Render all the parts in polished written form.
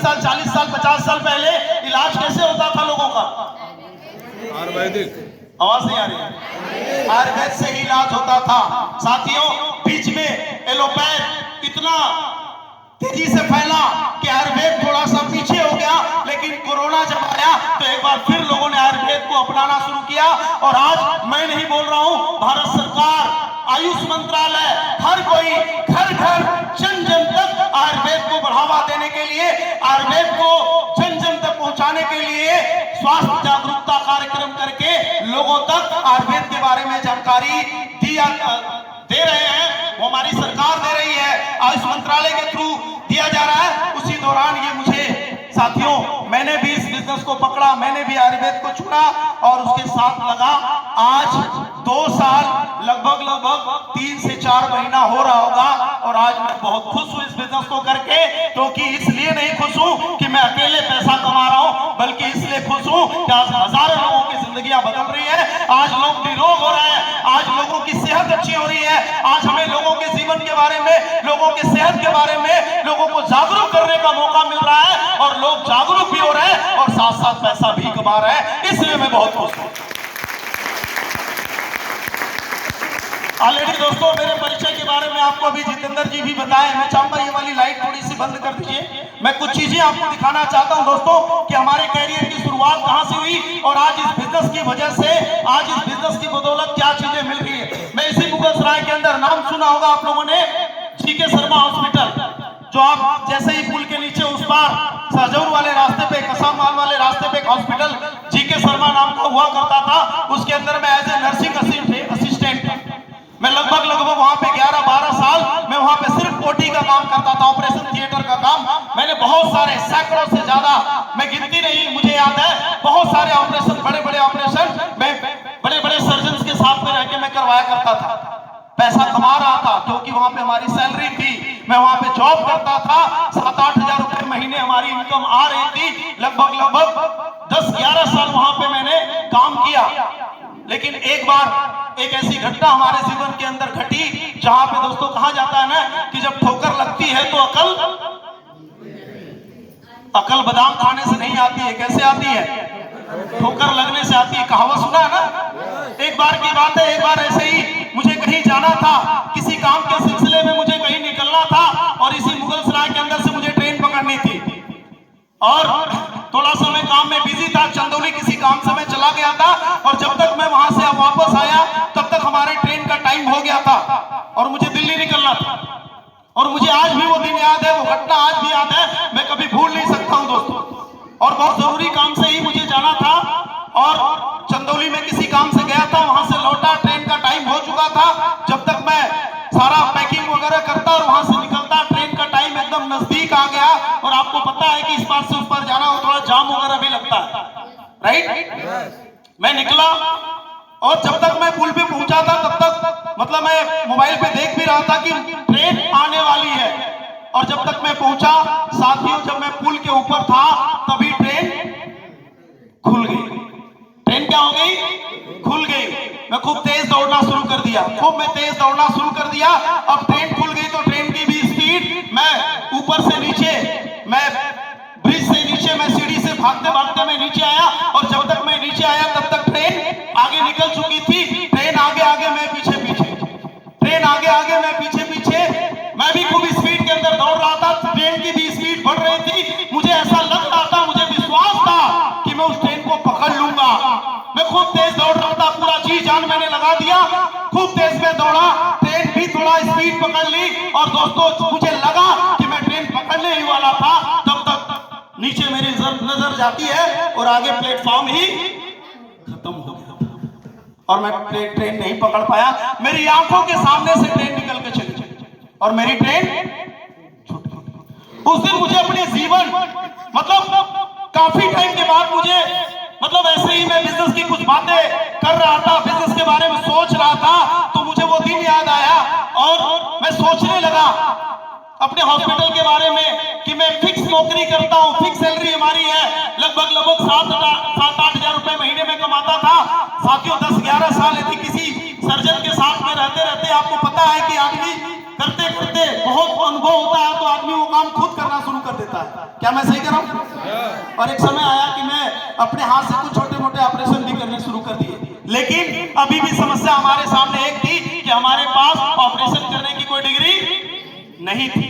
साल 40 साल 50 साल पहले इलाज कैसे होता था लोगों का? आयुर्वेदिक। आवाज नहीं आ रही है? आयुर्वेद से ही इलाज होता था साथियों। बीच में एलोपैथ इतना तेजी से फैला कि आयुर्वेद थोड़ा सा पीछे हो गया, लेकिन कोरोना जब आया तो एक बार फिर लोगों ने आयुर्वेद को अपनाना शुरू किया। और आज मैं नहीं बोल रहा हूं, भारत सरकार, आयुष मंत्रालय, हर कोई घर घर जन जन तक आयुर्वेद को बढ़ावा देने के लिए, आयुर्वेद को जन जन तक पहुंचाने के लिए स्वास्थ्य जागरूकता कार्यक्रम करके लोगों तक आयुर्वेद के बारे में जानकारी दे रहे हैं। वो हमारी सरकार दे रही है, आयुष मंत्रालय के थ्रू दिया जा रहा है। उसी दौरान ये मुझे साथियों, मैंने भी इस बिजनेस को पकड़ा, मैंने भी आयुर्वेद को चुना और उसके साथ लगा। आज 2 साल लगभग 3 से 4 महीना हो रहा होगा और आज मैं बहुत खुश हूं इस बिजनेस को करके। क्योंकि इसलिए नहीं खुश हूं कि मैं अकेले पैसा कमा रहा हूं, बल्कि इसलिए खुश हूं कि आज हजारों लोगों की जिंदगियां बदल रही है। आज लोग निरोग हो रहे हैं, आज लोगों की सेहत अच्छी हो रही है। आज हमें लोगों के जीवन के बारे में, लोगों के सेहत के बारे में लोगों को जागरूक करने का मौका मिल रहा है और लोग जागरूक भी हो रहे हैं और साथ साथ पैसा भी कमा रहे हैं। इसलिए मैं बहुत खुश हूं। ऑलरेडी दोस्तों मेरे परिचय के बारे में आपको अभी जितेंद्र जी भी बताए। मैं चाहूंगा ये वाली लाइट थोड़ी सी बंद कर दीजिए। मैं कुछ चीजें आपको दिखाना चाहता हूं दोस्तों कि हमारे कैरियर की शुरुआत कहां से हुई और आज इस बिजनेस की वजह से, आज इस बिजनेस की बदौलत क्या चीजें मिल रही है। मैं इसी मुगलसराय के अंदर, नाम सुना होगा आप लोगों ने, जीके शर्मा हॉस्पिटल, जो आप जैसे ही पुल के नीचे उस पार सहजौर वाले रास्ते पे, कसाब माल वाले रास्ते पे एक हॉस्पिटल जीके शर्मा नाम का हुआ करता था। उसके अंदर मैं एज ए नर्सिंग असिस्टेंट, मैं लगभग वहां पे 11-12 साल मैं वहां पे सिर्फ ओटी का काम करता था, ऑपरेशन थिएटर का काम। मैंने बहुत सारे, सैकड़ों से ज्यादा, मैं गिनती नहीं, मुझे याद है बहुत सारे ऑपरेशन, बड़े बड़े ऑपरेशन मैं बड़े बड़े सर्जन के साथ में रह के मैं करवाया करता था। पैसा कमा रहा था क्योंकि वहां पे हमारी सैलरी थी। मैं वहां पे जॉब करता था, 7-8 हजार रुपए महीने हमारी इनकम आ रही थी। लगभग 10-11 साल वहां पे मैंने काम किया। लेकिन एक बार एक ऐसी घटना हमारे जीवन के अंदर घटी जहां पे दोस्तों कहा जाता है ना कि जब ठोकर लगती है तो अकल बादाम खाने से नहीं आती है। कैसे आती है? ठोकर लगने से आती है। कहावत सुना है ना? एक बार की बात है, एक बार ऐसे ही मुझे कहीं जाना था, किसी काम के सिलसिले में मुझे कहीं निकलना था और इसी मुगलसराय के अंदर से मुझे ट्रेन पकड़नी थी और थोड़ा सा मैं काम में बिजी था। चंदौली किसी काम से मैं चला गया था और जब तक मैं वहां से वापस आया तब तक हमारे ट्रेन का टाइम हो गया था और मुझे दिल्ली निकलना था। और मुझे आज भी वो दिन याद है, वो घटना आज भी याद है, मैं कभी भूल नहीं सकता हूं दोस्तों। और बहुत जरूरी काम से ही मुझे जाना था और चंदौली में किसी काम से गया था, वहां से लौटा, ट्रेन का टाइम हो चुका था। जब तक मैं सारा पैकिंग वगैरह करता और वहां से निकलता, ट्रेन का टाइम एकदम नजदीक आ गया। और आपको पता है कि इस पार से उस पार जाना हो, थोड़ा जाम वगैरह भी लगता है, राइट? मैं निकला और जब तक मैं पुल पे पहुंचा था तब तक मतलब मैं मोबाइल पे देख भी रहा था कि ट्रेन आने वाली है। और जब तक मैं पहुंचा साथियों, जब मैं पुल के ऊपर था तभी ट्रेन खुल गई। ट्रेन क्या हो गई? खुल गई। मैं खूब तेज दौड़ना शुरू कर दिया, मैं तेज दौड़ना शुरू कर दिया। अब ट्रेन खुल गई तो ट्रेन की भी स्पीड, मैं ऊपर से नीचे, मैं ब्रिज से नीचे, मैं सीढ़ी से भागते भागते मैं नीचे आया और जब तक मैं नीचे आया तब तक ट्रेन आगे निकल चुकी थी। ट्रेन आगे आगे, मैं पीछे पीछे, ट्रेन आगे आगे, मैं पीछे पीछे। मैं भी खूब स्पीड के अंदर दौड़ रहा था, ट्रेन की भी स्पीड बढ़ रही थी। मुझे ऐसा लग रहा था, मुझे विश्वास था कि मैं उस ट्रेन को पकड़ लूंगा। मैं खूब तेज दौड़ रहा था, पूरा जी जान मैंने लगा दिया, खूब तेज में दौड़ा। ट्रेन भी थोड़ा स्पीड पकड़ ली और दोस्तों मुझे लगा कि मैं ट्रेन पकड़ने ही वाला था, तब तक नीचे मेरी नजर जाती है और आगे प्लेटफॉर्म ही खत्म हो गया और मैं ट्रेन नहीं पकड़ पाया। मेरी आंखों के सामने से ट्रेन निकल के चली और मेरी ट्रेन छूट गई। उस दिन मुझे अपने जीवन, मतलब काफी टाइम के बाद मुझे, मतलब ऐसे ही मैं बिजनेस की कुछ बातें कर रहा था, बिजनेस के बारे में सोच रहा था, तो मुझे वो दिन याद आया और मैं सोचने लगा अपने हॉस्पिटल के बारे में कि मैं फिक्स नौकरी करता हूं, फिक्स सैलरी हमारी है, लगभग 7-8 हजार रुपए महीने में कमाता था। साथियों 10-11 साल यदि किसी सर्जन के साथ में रहते रहते आपको पता है कि आदमी करते करते बहुत अनुभव होता है तो आदमी वो काम खुद करना शुरू कर देता है। क्या मैं सही कर रहा हूँ? और एक समय आया कि मैं अपने हाथ से कुछ छोटे मोटे ऑपरेशन भी करने शुरू कर दिए, लेकिन अभी भी समस्या हमारे सामने एक थी कि हमारे पास ऑपरेशन करने की कोई डिग्री नहीं थी।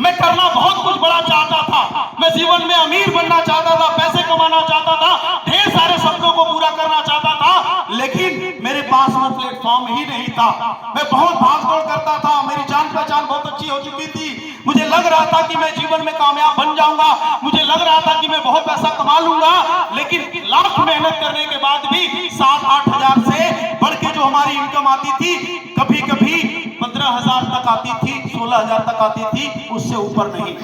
मैं करना बहुत कुछ बड़ा चाहता था, मैं जीवन में अमीर बनना चाहता था, पैसे कमाना चाहता था, ढेर सारे सपनों को पूरा करना चाहता था, लेकिन मेरे पास वो प्लेटफॉर्म ही नहीं था। मैं बहुत भागदौड़ करता था, मेरी जान पहचान बहुत अच्छी हो चुकी थी, मुझे लग रहा था कि मैं जीवन में कामयाब बन जाऊंगा, मुझे लग रहा था कि मैं बहुत पैसा कमा लूंगा, लेकिन लाख मेहनत करने के बाद भी 7-8 हजार से बढ़ के जो हमारी इनकम आती थी, कभी कभी 15,000 तक आती थी, 16,000 तक आती थी, उससे ऊपर नहीं।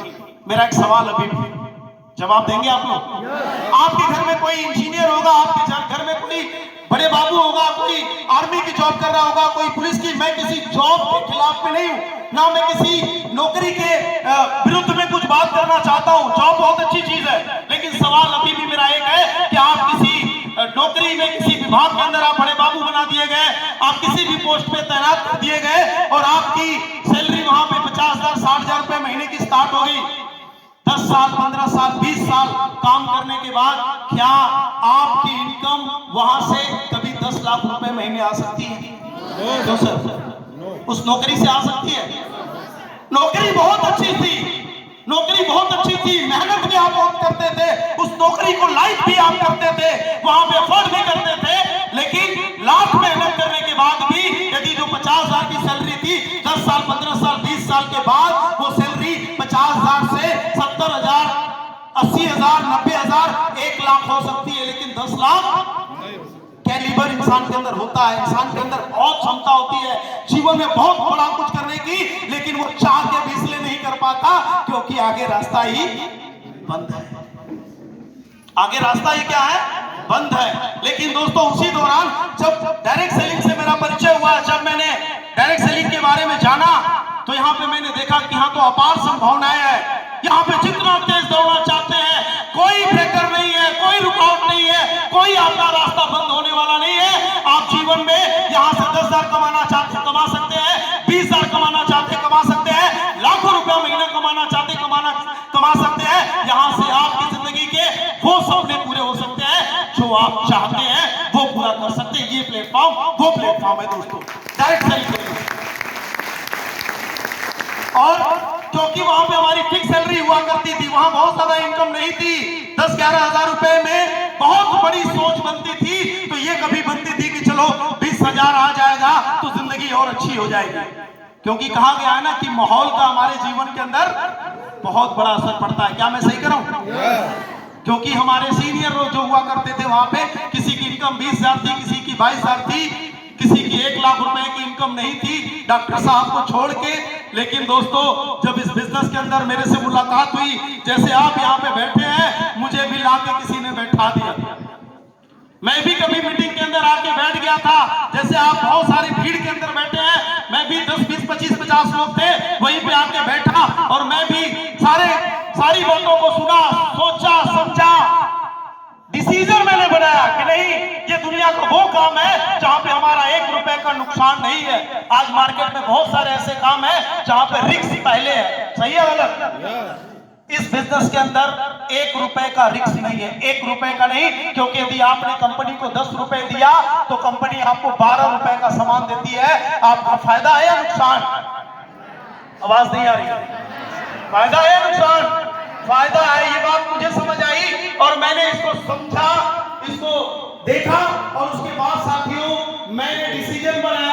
मेरा एक सवाल अभी भी जवाब देंगे आप लोग? आपके घर में कोई इंजीनियर होगा, आपके घर में कोई बड़े बाबू होगा, कोई आर्मी की जॉब कर रहा होगा, कोई पुलिस की। मैं किसी जॉब के खिलाफ में नहीं हूं, ना मैं किसी नौकरी के विरुद्ध में कुछ बात करना चाहता हूं। जॉब बहुत अच्छी चीज है, लेकिन सवाल अभी भी मेरा एक है कि आप किसी नौकरी में, किसी विभाग के अंदर आप बड़े बाबू बना दिए गए, आप किसी भी पोस्ट पे तैनात कर दिए गए और आपकी सैलरी वहां पे 50,000 60,000 रुपए महीने की स्टार्ट हो गई। 10 साल 15 साल 20 साल काम करने के बाद क्या आपकी इनकम वहां से कभी 10 लाख रुपए महीने आ सकती है? तो सर उस नौकरी से आ सकती है? नौकरी बहुत अच्छी थी, नौकरी बहुत अच्छी थी, मेहनत भी आप बहुत करते थे, उस नौकरी को लाइक भी आप करते थे, वहां पे अफोर्ड भी करते थे, लेकिन लाख मेहनत करने के बाद भी यदि जो 50,000 की सैलरी थी 10 साल 15 साल 20 साल के बाद वो सैलरी 50,000 से 70,000 80,000 90,000 1 लाख हो सकती है, लेकिन 10 लाख कैलिबर इंसान के अंदर होता है। इंसान के अंदर बहुत क्षमता होती है जीवन में बहुत बड़ा कुछ करने की, लेकिन वो चाह के भी इसलिए नहीं कर पाता क्योंकि आगे रास्ता ही बंद है। आगे रास्ता ही क्या है? बंद है। लेकिन दोस्तों उसी दौरान जब डायरेक्ट सेलिंग से मेरा परिचय हुआ, जब मैंने डायरेक्ट सेलिंग के बारे में जाना, तो यहाँ पे मैंने देखा कि यहाँ तो अपार संभावनाएं हैं। यहाँ पे जितना तेज दौड़ना चाहते हैं, कोई ब्रेकर नहीं है, कोई रुकावट नहीं है, कोई आपका रास्ता बंद होने वाला नहीं है। आप जीवन में यहाँ से 10,000 कमाना चाहते कमा सकते हैं, 20,000 कमाना चाहते कमा सकते हैं, लाखों रुपया महीना कमाना चाहते कमा सकते हैं। यहाँ से आपकी जिंदगी के वो सपने पूरे हो सकते हैं जो आप चाहते हैं, वो पूरा कर सकते हैं। ये प्लेटफॉर्म वो प्लेटफॉर्म है दोस्तों, डायरेक्ट सेलिंग। और क्योंकि वहां पे हमारी फिक्स सैलरी हुआ करती थी, वहां बहुत ज्यादा इनकम नहीं थी, 10-11 हजार रुपए में बहुत बड़ी सोच बनती थी। तो ये कभी बनती थी कि चलो 20,000 आ जाएगा तो जिंदगी और अच्छी हो जाएगी, क्योंकि कहा गया है ना कि माहौल का हमारे जीवन के अंदर बहुत बड़ा असर पड़ता है। क्या मैं सही कर रहा हूं? क्योंकि हमारे सीनियर जो हुआ करते थे वहां पे, किसी की इनकम 20,000 थी, किसी की 22,000 थी, किसी की 1 लाख रुपए की इनकम नहीं थी, डॉक्टर साहब को छोड़ के। लेकिन दोस्तों जब इस बिजनेस के अंदर मेरे से मुलाकात हुई, जैसे आप यहाँ पे बैठे हैं, मुझे भी लाके किसी ने बैठा दिया। मैं भी कभी मीटिंग के अंदर आके बैठ गया था, जैसे आप बहुत सारी भीड़ के अंदर बैठे हैं, मैं भी 10 20 25 50 लोग थे, वहीं पे आके बैठा और मैं भी सारी बातों को सुना, सोचा समझा, डिसीजन मैंने बनाया कि नहीं, ये दुनिया का वो काम है जहां पे हमारा 1 रुपए का नुकसान नहीं है। आज मार्केट में बहुत सारे ऐसे काम है जहां पे रिस्क पहले है। सही है गलत? इस बिजनेस के अंदर 1 रुपए का रिस्क नहीं है, 1 रुपए का नहीं, क्योंकि यदि आपने कंपनी को 10 रुपए दिया तो कंपनी आपको 12 रुपए का सामान देती है। आपका फायदा है या नुकसान? आवाज नहीं आ रही। फायदा है या नुकसान? फायदा है। ये बात मुझे समझ आई और मैंने इसको समझा, इसको देखा और उसके बाद साथियों मैंने डिसीजन बनाया